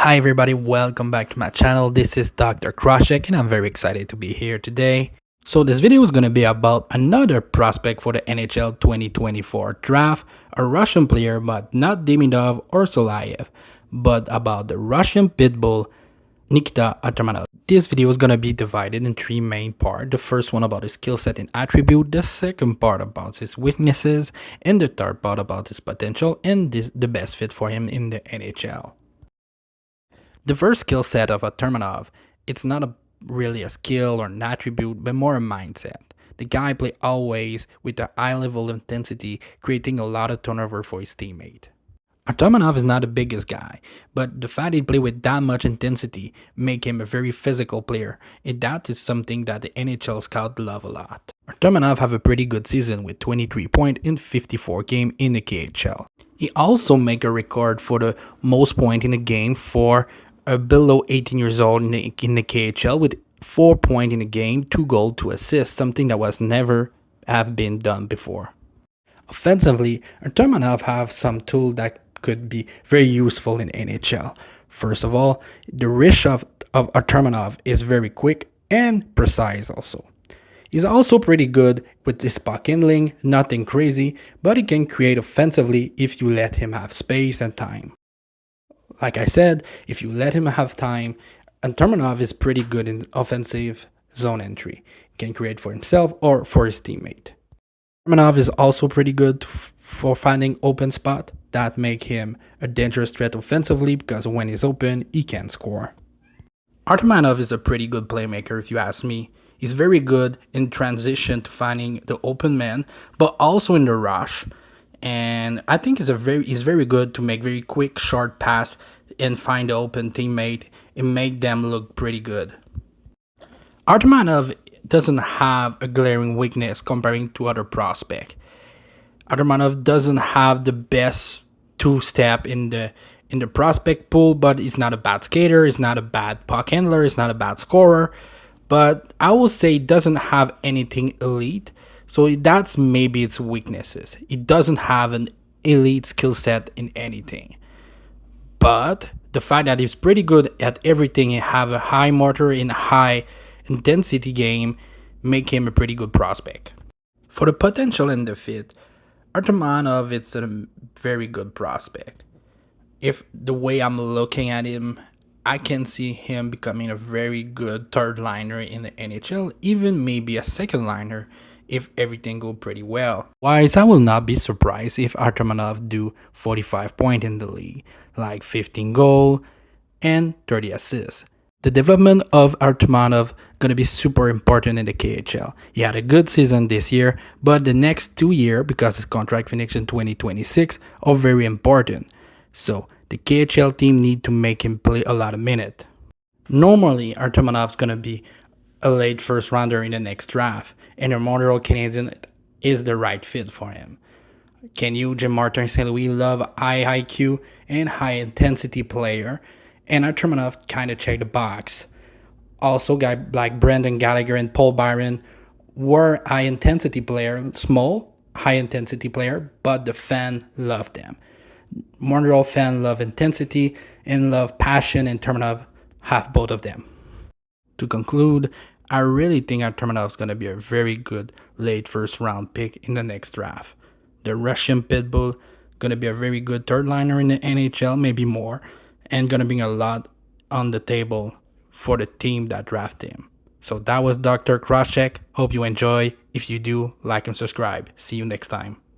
Hi everybody, welcome back to my channel. This is Dr. Krashek and I'm very excited to be here today. So this video is going to be about another prospect for the NHL 2024 draft, a Russian player but not Demidov or Solayev, but about the Russian Pitbull, Nikita Artamonov. This video is going to be divided in three main parts. The first one about his skill set and attribute, the second part about his weaknesses, and the third part about his potential and the best fit for him in the NHL. The first skill set of Artamonov, it's not really a skill or an attribute, but more a mindset. The guy play always with a high level of intensity, creating a lot of turnover for his teammate. Artamonov is not the biggest guy, but the fact he play with that much intensity make him a very physical player, and that is something that the NHL scout love a lot. Artamonov have a pretty good season with 23 points in 54 games in the KHL. He also make a record for the most points in a game for below 18 years old in the KHL with 4 points in a game, 2 goals, 2 assists, something that was never have been done before. Offensively, Artamonov have some tools that could be very useful in NHL. First of all, the wrist of Artamonov is very quick and precise also. He's also pretty good with his puck handling, nothing crazy, but he can create offensively if you let him have space and time. Like I said, if you let him have time, Artamonov is pretty good in offensive zone entry. He can create for himself or for his teammate. Artamonov is also pretty good for finding open spot that make him a dangerous threat offensively because when he's open, he can score. Artamonov is a pretty good playmaker if you ask me. He's very good in transition to finding the open man, but also in the rush. And I think he's very good to make very quick, short pass and find the open teammate and make them look pretty good. Artamonov doesn't have a glaring weakness comparing to other prospects. Artamonov doesn't have the best two-step in the prospect pool, but he's not a bad skater, he's not a bad puck handler, he's not a bad scorer. But I will say he doesn't have anything elite. So that's maybe its weaknesses. It doesn't have an elite skill set in anything. But the fact that he's pretty good at everything and have a high motor in a high intensity game make him a pretty good prospect. For the potential and the fit, Artamonov is a very good prospect. If the way I'm looking at him, I can see him becoming a very good third liner in the NHL, even maybe a second liner if everything go pretty well. Wise, I will not be surprised if Artamonov do 45 points in the league, like 15 goals and 30 assists. The development of Artamonov gonna be super important in the KHL. He had a good season this year, but the next 2 years, because his contract finishes in 2026, are very important. So the KHL team need to make him play a lot of minutes. Normally, Artamonov's gonna be a late first rounder in the next draft, and a Montreal Canadian is the right fit for him. Can you, Jim Martin, St. Louis love high IQ and high intensity player, and Artamonov kind of check the box. Also, guys like Brendan Gallagher and Paul Byron were high intensity player, small high intensity player, but the fan loved them. Montreal fan love intensity and love passion, and Artamonov have both of them. To conclude, I really think Artamonov is going to be a very good late first round pick in the next draft. The Russian Pitbull going to be a very good third liner in the NHL, maybe more, and going to bring a lot on the table for the team that drafted him. So that was Dr. Krashek. Hope you enjoy. If you do, like and subscribe. See you next time.